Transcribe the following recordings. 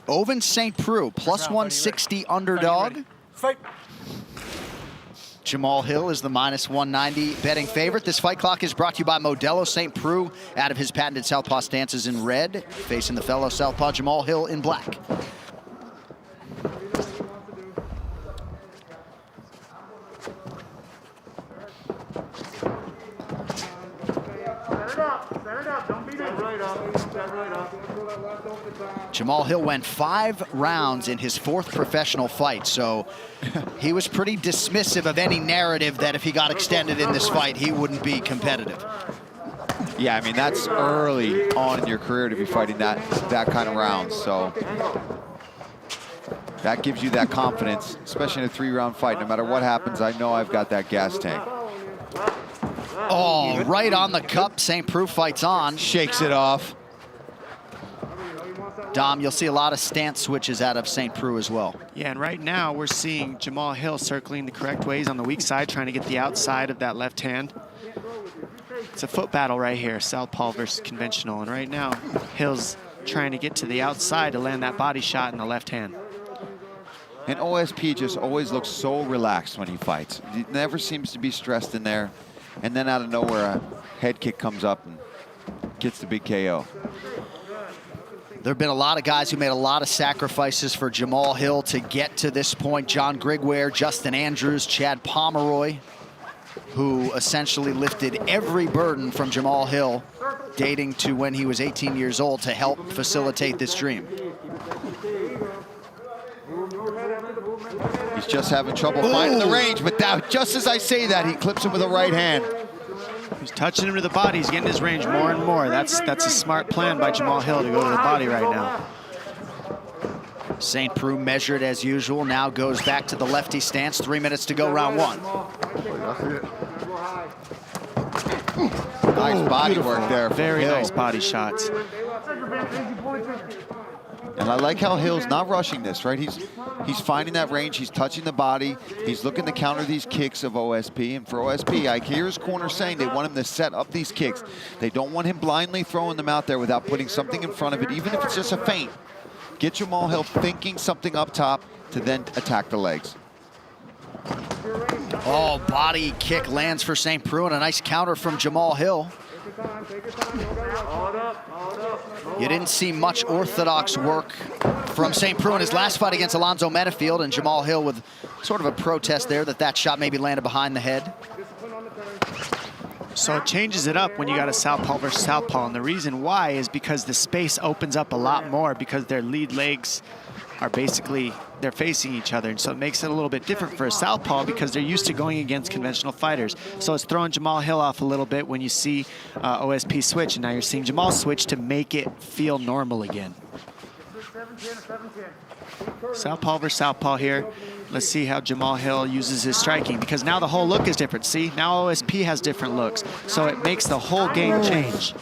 Ovins Sent-Prё, plus 160 underdog. Fight. Джамал Хилл is the minus 190 betting favorite. This fight clock is brought to you by Modelo. Sent-Prő out of his patented southpaw stances in red, facing the fellow southpaw Джамал Хилл in black. Джамал Хилл went 5 rounds in his 4th professional fight, so he was pretty dismissive of any narrative that if he got extended in this fight, he wouldn't be competitive. Yeah, I mean, that's early on in your career to be fighting that kind of rounds, so that gives you that confidence, especially in a 3-round fight. No matter what happens, I know I've got that gas tank. Oh, right on the cup. Sent-Prő fights on. Shakes it off. Dom, you'll see a lot of stance switches out of Sent-Prő as well. Yeah, and right now we're seeing Джамал Хилл circling the correct ways on the weak side, trying to get the outside of that left hand. It's a foot battle right here, southpaw versus conventional. And right now, Hill's trying to get to the outside to land that body shot in the left hand. And OSP just always looks so relaxed when he fights. He never seems to be stressed in there. And then out of nowhere, a head kick comes up and gets the big KO. There have been a lot of guys who made a lot of sacrifices for Джамал Хилл to get to this point. John Grigware, Justin Andrews, Chad Pomeroy, who essentially lifted every burden from Джамал Хилл, dating to when he was 18 years old, to help facilitate this dream. He's just having trouble finding the range, but now, just as I say that, he clips him with a right hand. He's touching him to the body. He's getting his range more and more. That's a smart plan by Джамал Хилл to go to the body right now. Sent-Prő measured as usual, now goes back to the lefty stance. 3 minutes to go, round 1. Nice body work there. Very nice body shots. And I like how Hill's not rushing this, right? He's finding that range. He's touching the body. He's looking to counter these kicks of OSP. And for OSP, I hear his corner saying they want him to set up these kicks. They don't want him blindly throwing them out there without putting something in front of it, even if it's just a feint. Get Джамал Хилл thinking something up top to then attack the legs. Oh, body kick lands for Sent-Prő, and a nice counter from Джамал Хилл. You didn't see much orthodox work from Sent-Prő in his last fight against Alonzo Metafield, and Джамал Хилл with sort of a protest there that shot maybe landed behind the head. So it changes it up when you got a southpaw versus southpaw, and the reason why is because the space opens up a lot more because their lead legs are basically, they're facing each other, and so it makes it a little bit different for a southpaw because they're used to going against conventional fighters. So it's throwing Джамал Хилл off a little bit when you see OSP switch, and now you're seeing Джамал switch to make it feel normal again. Southpaw versus southpaw here. Let's see how Джамал Хилл uses his striking, because now the whole look is different. See, now OSP has different looks, so it makes the whole game change.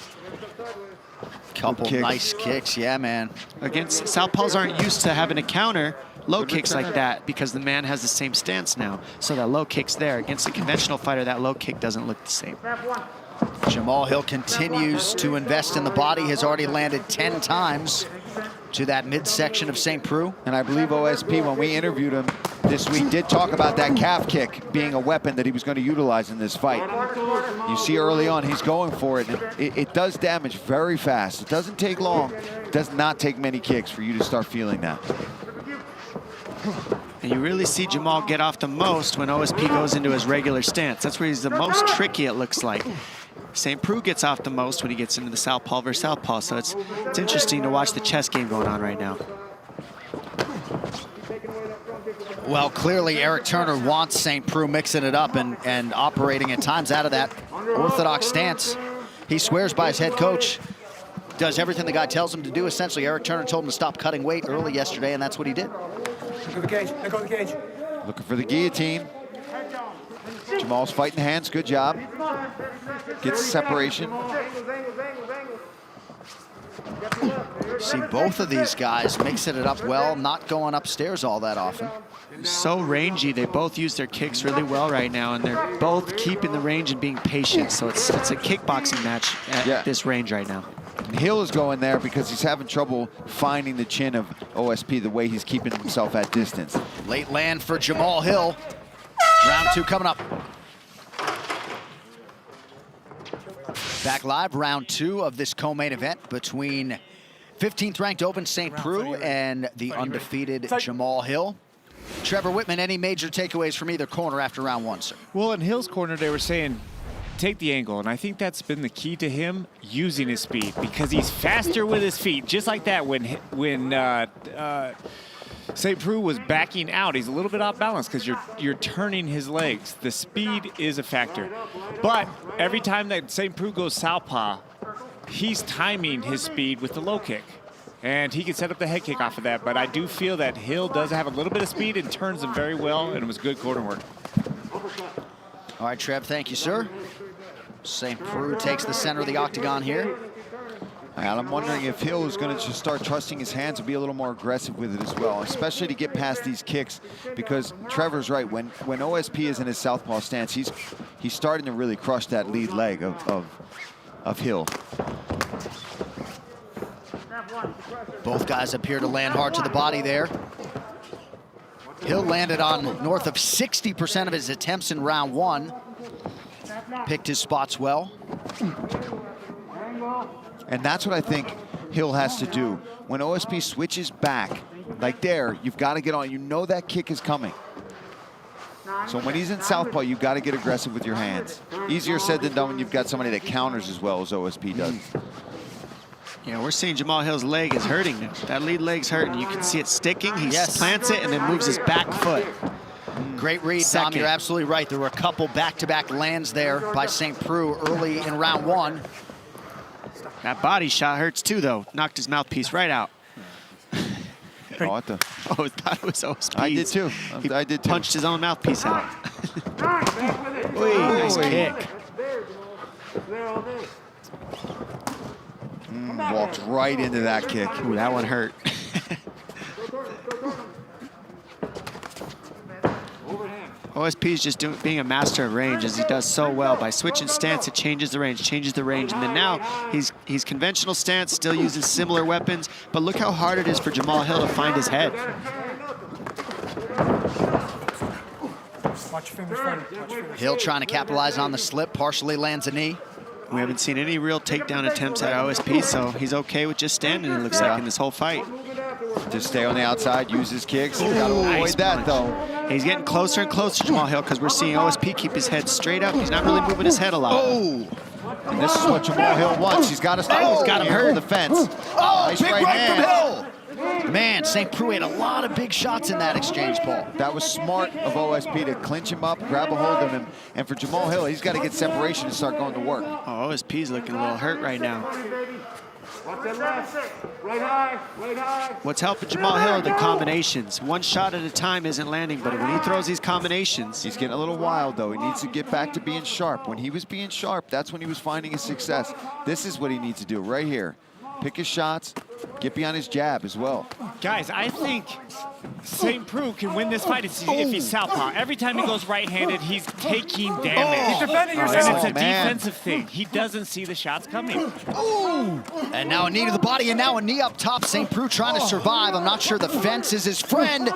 Couple nice kicks, yeah, man. Against southpaws aren't used to having to counter low kicks like that because the man has the same stance now. So that low kick's there. Against a conventional fighter, that low kick doesn't look the same. Джамал Хилл continues to invest in the body, has already landed 10 times to that midsection of Sent-Prő. And I believe OSP, when we interviewed him this week, did talk about that calf kick being a weapon that he was going to utilize in this fight. You see early on, he's going for it. It does damage very fast. It doesn't take long. It does not take many kicks for you to start feeling that. And you really see Jamal get off the most when OSP goes into his regular stance. That's where he's the most tricky, it looks like. Sent-Prő gets off the most when he gets into the southpaw versus southpaw, so it's interesting to watch the chess game going on right now. Well, clearly Eric Turner wants Sent-Prő mixing it up and operating at times out of that orthodox stance. He swears by his head coach, does everything the guy tells him to do. Essentially, Eric Turner told him to stop cutting weight early yesterday, and that's what he did. Look at the cage, look at the cage. Looking for the guillotine. Jamal's fighting hands, good job. Gets separation. See both of these guys mixing it up well, not going upstairs all that often. So rangy, they both use their kicks really well right now, and they're both keeping the range and being patient. So it's a kickboxing match at this range right now. And Hill is going there because he's having trouble finding the chin of OSP, the way he's keeping himself at distance. Late land for Jamaal Hill. Round 2 coming up. Back live, round 2 of this co-main event between 15th ranked Ovins Sent-Prё and the undefeated Jamaal Hill. Trevor Whitman, any major takeaways from either corner after round 1, sir? Well, in Hill's corner, they were saying, take the angle, and I think that's been the key to him using his speed, because he's faster with his feet, just like that when Sent-Prё was backing out. He's a little bit off balance because you're turning his legs. The speed is a factor. But every time that Sent-Prё goes southpaw, he's timing his speed with the low kick. And he can set up the head kick off of that. But I do feel that Hill does have a little bit of speed and turns them very well, and it was good corner work. All right, Trev, thank you, sir. Sent-Prő takes the center of the octagon here. And I'm wondering if Hill is going to just start trusting his hands and be a little more aggressive with it as well, especially to get past these kicks, because Trevor's right. When OSP is in his southpaw stance, he's starting to really crush that lead leg of Hill. Both guys appear to land hard to the body there. Hill landed on north of 60% of his attempts in round 1. Picked his spots well. And that's what I think Hill has to do. When OSP switches back, like there, you've got to get on. You know that kick is coming. So when he's in southpaw, you've got to get aggressive with your hands. Easier said than done when you've got somebody that counters as well as OSP does. Yeah, we're seeing Jamaal Hill's leg is hurting now. That lead leg's hurting. You can see it sticking. He plants it and then moves his back foot. Great read, Tom. You're absolutely right. There were a couple back-to-back lands there by Sent-Prő early in round 1. That body shot hurts too, though. Knocked his mouthpiece right out. Oh, what the? Oh, I thought it was OSP's. I did too. I did too. Punched his own mouthpiece out. Nice kick. Walked right into that kick. Ooh, that one hurt. OSP's just being a master of range, as he does so well. By switching stance, it changes the range, and then now he's conventional stance, still using similar weapons, but look how hard it is for Jamaal Hill to find his head. Watch your fingers, Watch your fingers. Hill trying to capitalize on the slip, partially lands a knee. We haven't seen any real takedown attempts at OSP, so he's okay with just standing, it looks like, in this whole fight. Just stay on the outside, use his kicks. You gotta avoid that, though. He's getting closer and closer to Jamaal Hill, because we're seeing OSP keep his head straight up. He's not really moving his head a lot. Oh! And this is what Jamaal Hill wants. He's got to stop. He's got him hurt. The fence. Oh, nice big right hand. from Hill! Man, Sent-Prő had a lot of big shots in that exchange, Paul. That was smart of OSP to clinch him up, grab a hold of him. And for Jamaal Hill, he's got to get separation and start going to work. Oh, OSP's looking a little hurt right now. What's helping Jamaal Hill are the combinations. One shot at a time isn't landing, but when he throws these combinations... He's getting a little wild, though. He needs to get back to being sharp. When he was being sharp, that's when he was finding his success. This is what he needs to do right here. Pick his shots, get behind his jab as well. Guys, I think Sent-Prő can win this fight if he's southpaw. Every time he goes right-handed, he's taking damage. He's defending And yourself. it's a defensive thing. He doesn't see the shots coming. Ooh! And now a knee to the body, and now a knee up top. Sent-Prő trying to survive. I'm not sure the fence is his friend.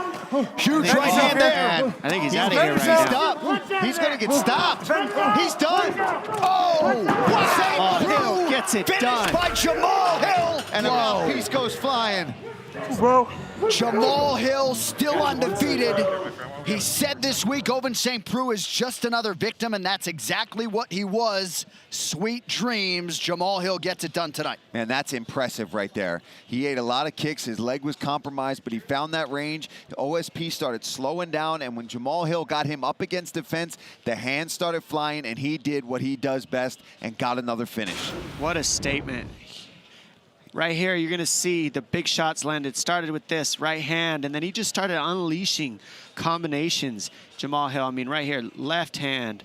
Huge right hand there. I think he's out of here right now. He's going to get stopped. He's done. Oh! Wow! Hill gets it done. Finished by Jamaal Hill. And a mouthpiece goes flying. Jamaal Hill still undefeated. He said this week Ovins Sent-Prő is just another victim, and that's exactly what he was. Sweet dreams. Jamaal Hill gets it done tonight. Man, that's impressive right there. He ate a lot of kicks. His leg was compromised, but he found that range. The OSP started slowing down, and when Jamaal Hill got him up against the fence, the hands started flying, and he did what he does best and got another finish. What a statement. Right here, you're going to see the big shots landed. Started with this right hand, and then he just started unleashing combinations. Jamaal Hill, I mean, right here, left hand,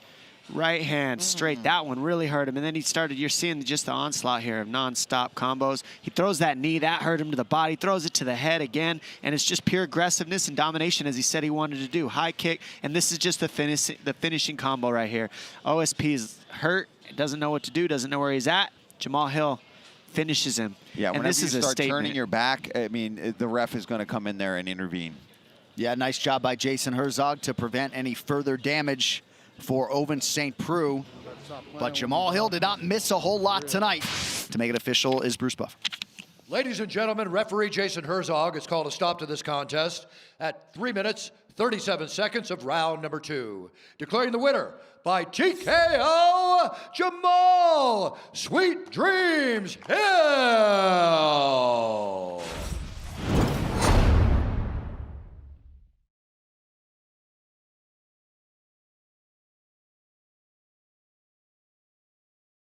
right hand, straight. That one really hurt him. And then he started, you're seeing just the onslaught here of non-stop combos. He throws that knee, that hurt him to the body, throws it to the head again, and it's just pure aggressiveness and domination, as he said he wanted to do. High kick, and this is just the finishing combo right here. OSP is hurt, doesn't know what to do, doesn't know where he's at. Jamaal Hill finishes him. Yeah, and whenever this you is a start statement. turning your back, I mean, the ref is going to come in there and intervene. Yeah, nice job by Jason Herzog to prevent any further damage for Ovins Sent-Prё. But Jamahal Hill did not miss a whole lot tonight. To make it official is Bruce Buff. Ladies and gentlemen, referee Jason Herzog has called a stop to this contest at 3 minutes, 37 seconds of round number 2. Declaring the winner by TKO, Jamahal Sweet Dreams Hill.